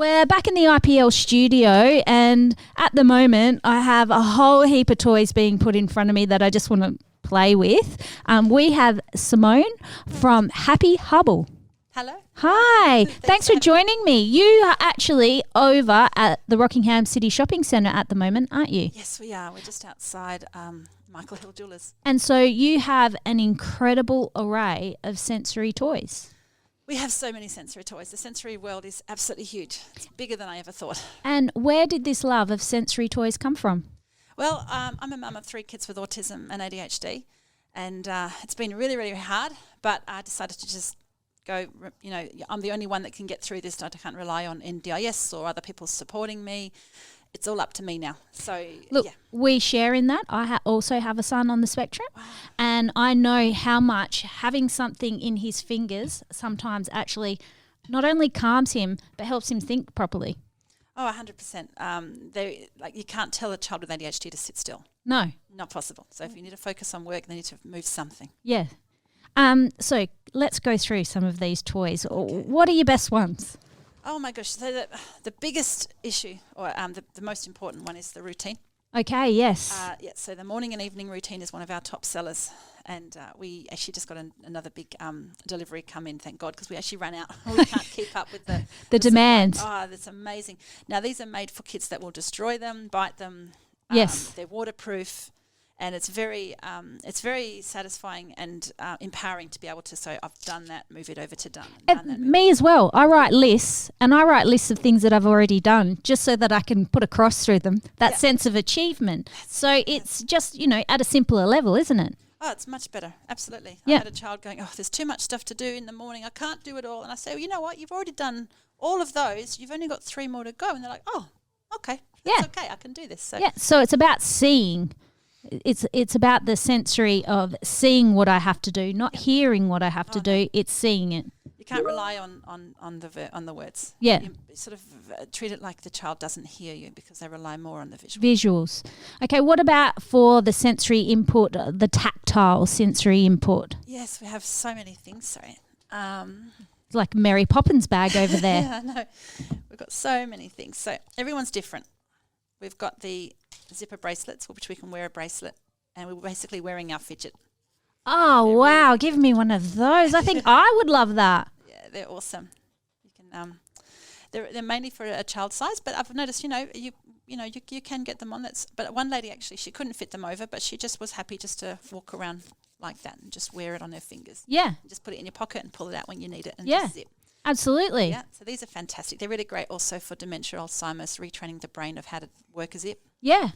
We're back in the IPL studio, and at the moment I have a whole heap of toys being put in front of me that I just want to play with. We have Simone from Happy Hubble. Hello. Hi. Thanks for joining me. You are actually over at the Rockingham City Shopping Centre at the moment, aren't you? Yes, we are. We're just outside Michael Hill Jewellers. And so you have an incredible array of sensory toys. We have so many sensory toys. The sensory world is absolutely huge. It's bigger than I ever thought. And where did this love of sensory toys come from? Well, I'm a mum of 3 kids with autism and ADHD, and it's been really, really hard, but I decided to just go, I'm the only one that can get through this. I can't rely on NDIS or other people supporting me. It's all up to me now. So, look, we share in that. I also have a son on the spectrum, and I know how much having something in his fingers sometimes actually not only calms him but helps him think properly. Oh, 100%. You can't tell a child with ADHD to sit still. No. Not possible. So if you need to focus on work, they need to move something. Yeah. So let's go through some of these toys. Okay. What are your best ones? Oh my gosh! So the biggest issue, or the most important one, is the routine. Okay. Yes. So the morning and evening routine is one of our top sellers, and we actually just got another big delivery come in. Thank God, because we actually ran out. We can't keep up with the demand. Oh, that's amazing! Now these are made for kids that will destroy them, bite them. Yes. They're waterproof. And it's very satisfying and empowering to be able to say, I've done that, move it over to done. Me as well. I write lists, and I write lists of things that I've already done just so that I can put a cross through them, that sense of achievement. So it's just, at a simpler level, isn't it? Oh, it's much better. Absolutely. Yeah. I had a child going, there's too much stuff to do in the morning. I can't do it all. And I say, well, you know what? You've already done all of those. You've only got 3 more to go. And they're like, oh, okay. That's okay. I can do this. So it's about seeing. It's about the sensory of seeing what I have to do, not hearing what I have to do. It's seeing it. You can't rely on the words. Yeah. You sort of treat it like the child doesn't hear you because they rely more on the visuals. Okay, what about for the sensory input, the tactile sensory input? Yes, we have so many things. Sorry. It's like Mary Poppins bag over there. Yeah, I know. We've got so many things. So everyone's different. We've got the zipper bracelets, which we can wear a bracelet, and we're basically wearing our fidget. Oh, wow. Give me one of those. I think I would love that. Yeah, they're awesome. You can they're mainly for a child size, but I've noticed, you can get them on. But one lady actually, she couldn't fit them over, but she just was happy just to walk around like that and just wear it on her fingers. Yeah. Just put it in your pocket and pull it out when you need it and just zip. Absolutely. Yeah, so these are fantastic. They're really great also for dementia, Alzheimer's, retraining the brain of how to work a zip. Yeah.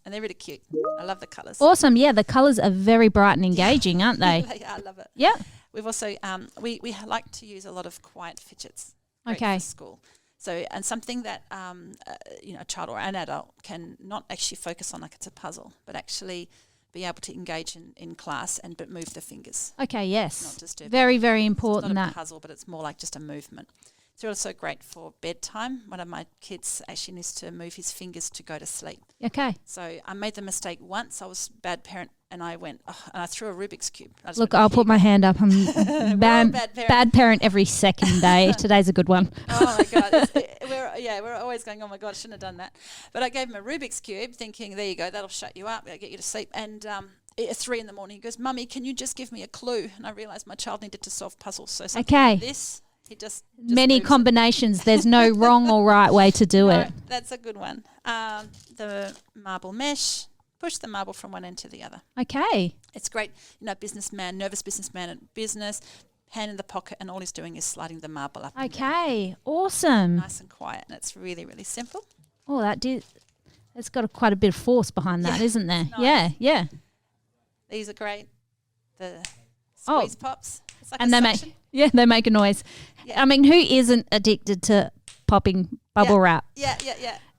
And they're really cute. I love the colours. Awesome. Yeah, the colours are very bright and engaging, aren't they? Yeah, I love it. Yeah. We've also, we like to use a lot of quiet fidgets. Okay. For school. So, and something that, a child or an adult can not actually focus on like it's a puzzle, but actually be able to engage in class but move the fingers. Okay, yes. Not disturb. Very, very important. It's not a puzzle, but it's more like just a movement. It's also great for bedtime. One of my kids actually needs to move his fingers to go to sleep. Okay. So I made the mistake once. I was a bad parent, and I went, and I threw a Rubik's Cube. Look, I'll put my hand up. I'm bad parent every second day. Today's a good one. Oh, my God. We're always going, oh, my God, I shouldn't have done that. But I gave him a Rubik's Cube thinking, there you go, that'll shut you up, that'll get you to sleep. And at 3 a.m, he goes, Mummy, can you just give me a clue? And I realised my child needed to solve puzzles. So something like this. He just many combinations. There's no wrong or right way to do it. That's a good one. The marble mesh. Push the marble from one end to the other. Okay. It's great. Nervous businessman at business, hand in the pocket, and all he's doing is sliding the marble up. Okay. Awesome. Nice and quiet, and it's really, really simple. Oh, it's got quite a bit of force behind that, isn't there? Nice. Yeah. These are great. The squeeze pops. It's like and they make a noise. Yeah. I mean, who isn't addicted to popping bubble wrap? Yeah.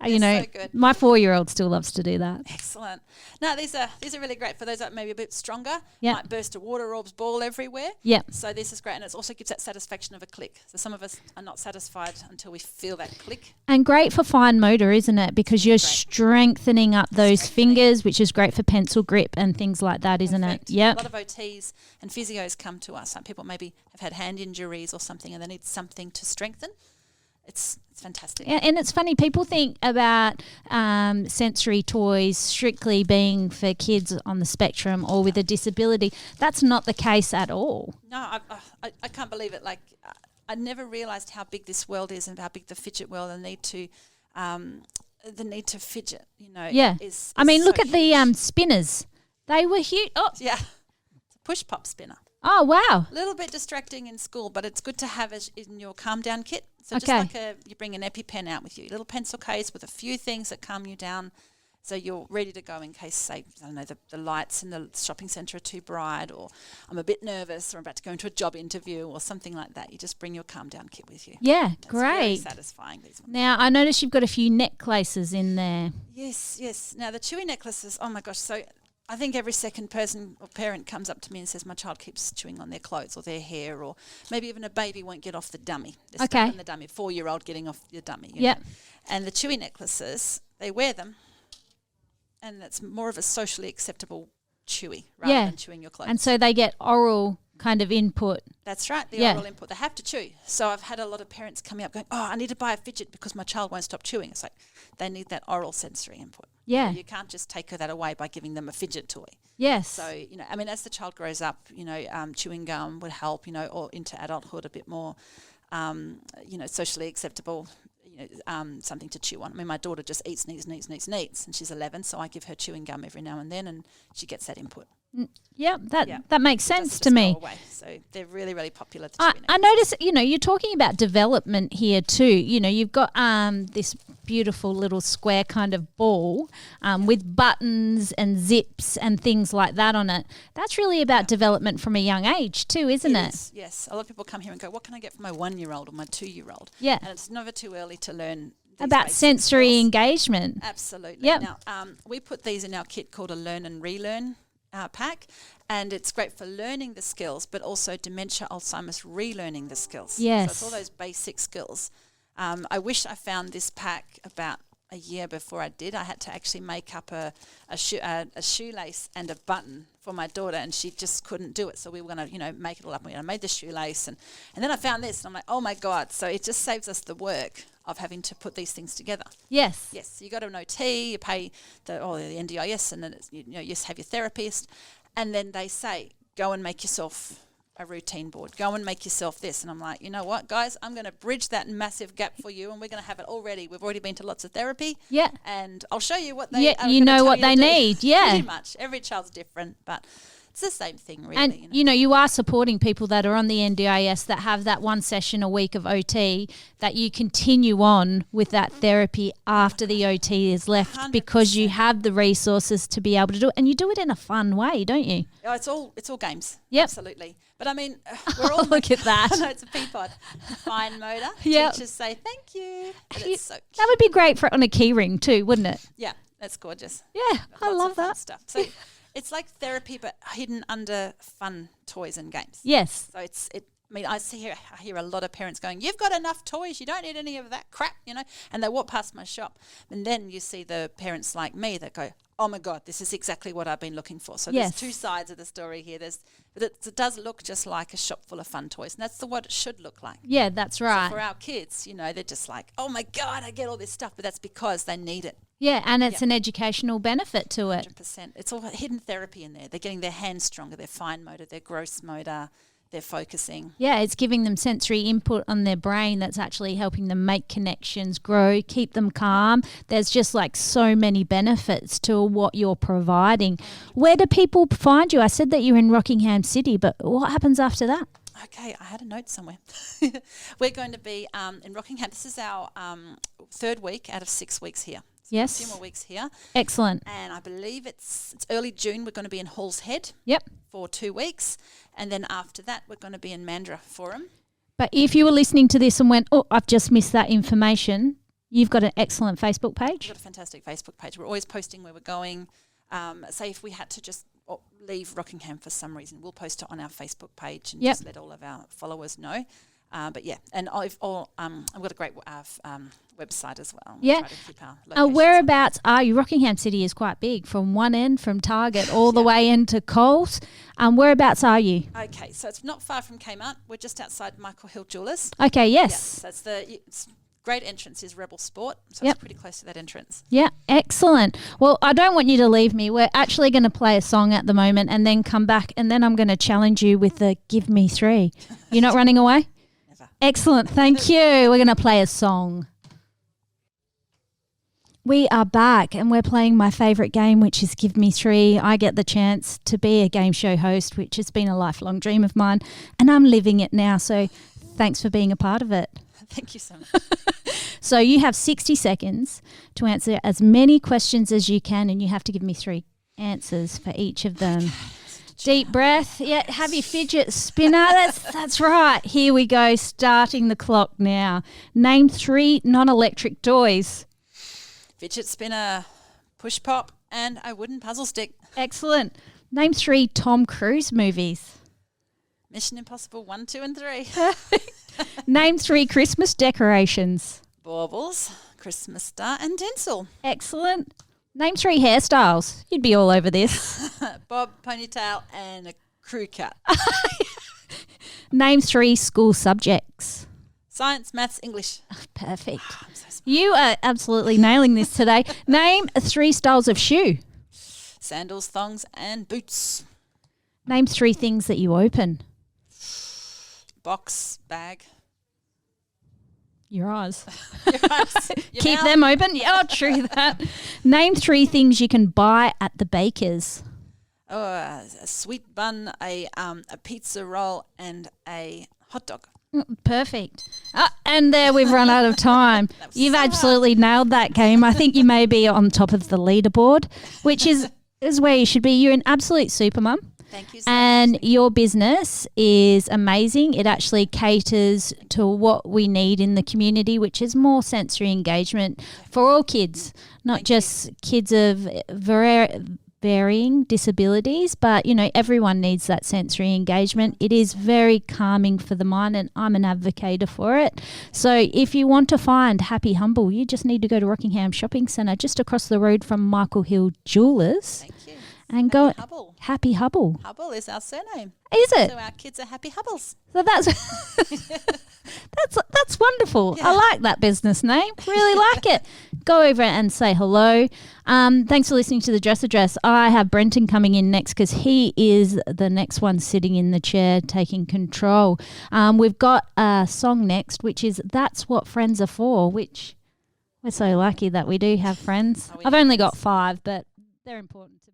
So good. My 4-year-old still loves to do that. Excellent. No, these are really great for those that may be a bit stronger. Yeah. Might burst a water orbs ball everywhere. Yeah. So this is great, and it also gives that satisfaction of a click. So some of us are not satisfied until we feel that click. And great for fine motor, isn't it? Because you're strengthening up those fingers, which is great for pencil grip and things like that, isn't it? Yeah. A lot of OTs and physios come to us. Some people maybe have had hand injuries or something, and they need something to strengthen. It's fantastic. And it's funny, people think about sensory toys strictly being for kids on the spectrum or with a disability. That's not the case at all. No, I can't believe it. Like, I never realised how big this world is and how big the fidget world, and the need to fidget, Yeah. is I mean, so look at the huge. spinners. They were huge. Oh, Yeah, it's a push pop spinner. oh wow. A little bit distracting in school, but it's good to have as in your calm down kit. So Okay. just like you bring an EpiPen out with you, little pencil case with a few things that calm you down, so you're ready to go in case, say, I don't know, the lights in the shopping centre are too bright, or I'm a bit nervous, or I'm about to go into a job interview, or something like that. You just bring your calm down kit with you. Yeah, It's very great. satisfying, these ones. Now, I noticed you've got a few necklaces in there. Yes. Now the chewy necklaces. Oh my gosh! So I think every second person or parent comes up to me and says, my child keeps chewing on their clothes or their hair, or maybe even a baby won't get off the dummy. They're stuck Okay. on the dummy, 4-year-old getting off the dummy. Yep. Know. And the chewy necklaces, they wear them, and it's more of a socially acceptable chewy rather Yeah. than chewing your clothes. And so they get oral kind of input. That's right, the Yeah. oral input. They have to chew. So I've had a lot of parents coming up going, oh, I need to buy a fidget because my child won't stop chewing. It's like they need that oral sensory input. Yeah. So you can't just take that away by giving them a fidget toy. Yes. So, I mean, as the child grows up, chewing gum would help, or into adulthood a bit more, socially acceptable, something to chew on. I mean, my daughter just eats, and she's 11, so I give her chewing gum every now and then, and she gets that input. Yeah, that Yeah. that makes It sense doesn't to just me. go away. So they're really, really popular. The I chewy notice, you're talking about development here too. You've got this beautiful little square kind of ball with buttons and zips and things like that on it. That's really about development from a young age too, isn't it? is, yes. A lot of people come here and go, what can I get for my 1-year-old or my 2-year-old? Yeah. And it's never too early to learn these About basic sensory skills. engagement. Absolutely. Yep. Now, we put these in our kit called a Learn and Relearn pack, and it's great for learning the skills, but also dementia, Alzheimer's, relearning the skills. Yes. So it's all those basic skills. I wish I found this pack about a year before I did. I had to actually make up a shoelace and a button for my daughter, and she just couldn't do it. So we were going to, make it all up. I made the shoelace, and then I found this, and I'm like, oh my God. So it just saves us the work of having to put these things together. Yes. Yes, you got an OT, you pay the NDIS, and then you have your therapist, and then they say, go and make yourself a routine board. Go and make yourself this. And I'm like, you know what, guys, I'm going to bridge that massive gap for you, and we're going to have it all ready. We've already been to lots of therapy. Yeah. And I'll show you what they Yeah, are you gonna know tell what you to they do. need, yeah. Pretty much. Every child's different, but it's the same thing, really. And, you are supporting people that are on the NDIS that have that one session a week of OT, that you continue on with that therapy after the OT is left because you 100%. have the resources to be able to do it. And you do it in a fun way, don't you? Oh, it's all games. Yep. Absolutely. But I mean, we're all Look at that. I know it's a Peapod. Fine motor. Yep. Teachers say thank you. But You- it's so cute. That would be great for on a key ring too, wouldn't it? Yeah, that's gorgeous. Yeah, I Lots love of fun that. stuff. So it's like therapy, but hidden under fun toys and games. Yes. So I mean, I hear a lot of parents going, "You've got enough toys. You don't need any of that crap," And they walk past my shop, and then you see the parents like me that go, "Oh my God, this is exactly what I've been looking for." So Yes. there's two sides of the story here. But it does look just like a shop full of fun toys, and that's what it should look like. Yeah, that's right. For our kids, they're just like, "Oh my God, I get all this stuff," but that's because they need it. Yeah, and it's an educational benefit to it. 100%. It's all hidden therapy in there. They're getting their hands stronger, their fine motor, their gross motor, their focusing. Yeah, it's giving them sensory input on their brain that's actually helping them make connections, grow, keep them calm. There's just like so many benefits to what you're providing. Where do people find you? I said that you're in Rockingham City, but what happens after that? Okay, I had a note somewhere. We're going to be in Rockingham. This is our third week out of 6 weeks here. So Yes. a few more weeks here. Excellent. And I believe it's early June. We're going to be in Halls Head Yep. for 2 weeks. And then after that, we're going to be in Mandurah Forum. But if you were listening to this and went, oh, I've just missed that information, you've got an excellent Facebook We've page. got a fantastic Facebook page. We're always posting where we're going. Say if we had to just leave Rockingham for some reason, we'll post it on our Facebook page and Yep. just let all of our followers know. But yeah, and I've got a great website as well. We Yeah. try to keep our locations Whereabouts are you? Rockingham City is quite big, from one end, from Target, all the Yeah. way into Coles. Whereabouts are you? Okay, so it's not far from Kmart. We're just outside Michael Hill Jewellers. Okay, Yeah, yes. so it's great entrance is Rebel Sport, so Yep. it's pretty close to that entrance. Yeah, excellent. Well, I don't want you to leave me. We're actually going to play a song at the moment and then come back, and then I'm going to challenge you with the Give Me 3. You're not running away? Never. Excellent. Thank you. We're going to play a song. We are back and we're playing my favourite game, which is Give Me 3. I get the chance to be a game show host, which has been a lifelong dream of mine, and I'm living it now. So thanks for being a part of it. Thank you so much. So you have 60 seconds to answer as many questions as you can, and you have to give me 3 answers for each of them. Deep breath. Yeah, have your fidget spinner. That's right. Here we go, starting the clock now. Name 3 non-electric toys. Fidget spinner, push pop, and a wooden puzzle stick. Excellent. Name 3 Tom Cruise movies. Mission Impossible 1, 2, and 3. Name 3 Christmas decorations. Baubles, Christmas star, and tinsel. Excellent. Name 3 hairstyles. You'd be all over this. Bob, ponytail, and a crew cut. Name 3 school subjects. Science, maths, English. Perfect. I'm so smart. You are absolutely nailing this today. Name 3 styles of shoe. Sandals, thongs, and boots. Name 3 things that you open. Box, bag. Your eyes. Your eyes, your Keep mouth. them open. Yeah, oh, true that. Name 3 things you can buy at the baker's. Oh, a sweet bun, a pizza roll, and a hot dog. Perfect. And there we've run out of time. was You've so hard. absolutely nailed that game. I think you may be on top of the leaderboard, which is where you should be. You're an absolute super mum. Thank you so And much. your business is amazing. It actually caters to what we need in the community, which is more sensory engagement for all kids, not Thank you. just kids of varying disabilities, but everyone needs that sensory engagement. It is very calming for the mind, and I'm an advocate for it. So if you want to find Happy Humble, you just need to go to Rockingham Shopping Centre, just across the road from Michael Hill Jewellers, Thank you. and Happy go Hubble. Happy Hubble. Hubble is our surname. Is it? So our kids are happy Hubbles. So that's wonderful. Yeah. I like that business name. Really like it. Go over and say hello. Thanks for listening to The Dress Address. I have Brenton coming in next because he is the next one sitting in the chair taking control. We've got a song next, which is That's What Friends Are For, which we're so lucky that we do have friends. Oh, we I've have only got friends. 5, but they're important to me.